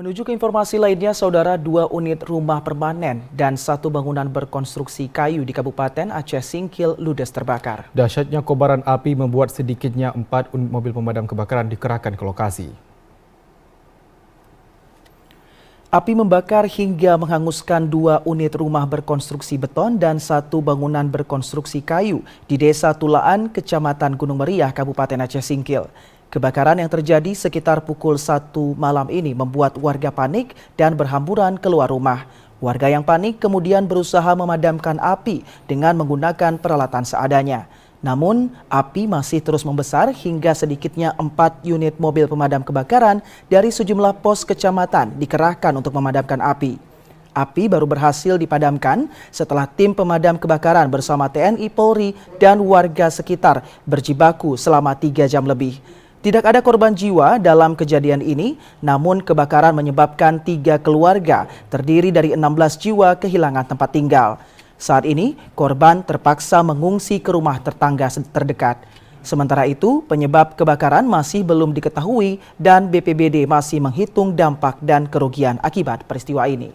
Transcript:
Menuju ke informasi lainnya, saudara, 2 unit rumah permanen dan 1 bangunan berkonstruksi kayu di Kabupaten Aceh Singkil ludes terbakar. Dahsyatnya kobaran api membuat sedikitnya 4 unit mobil pemadam kebakaran dikerahkan ke lokasi. Api membakar hingga menghanguskan 2 unit rumah berkonstruksi beton dan 1 bangunan berkonstruksi kayu di Desa Tulaan, Kecamatan Gunung Meriah, Kabupaten Aceh Singkil. Kebakaran yang terjadi sekitar pukul 1 malam ini membuat warga panik dan berhamburan keluar rumah. Warga yang panik kemudian berusaha memadamkan api dengan menggunakan peralatan seadanya. Namun, api masih terus membesar hingga sedikitnya 4 unit mobil pemadam kebakaran dari sejumlah pos kecamatan dikerahkan untuk memadamkan api. Api baru berhasil dipadamkan setelah tim pemadam kebakaran bersama TNI, Polri, dan warga sekitar berjibaku selama 3 jam lebih. Tidak ada korban jiwa dalam kejadian ini, namun kebakaran menyebabkan 3 keluarga terdiri dari 16 jiwa kehilangan tempat tinggal. Saat ini, korban terpaksa mengungsi ke rumah tetangga terdekat. Sementara itu, penyebab kebakaran masih belum diketahui dan BPBD masih menghitung dampak dan kerugian akibat peristiwa ini.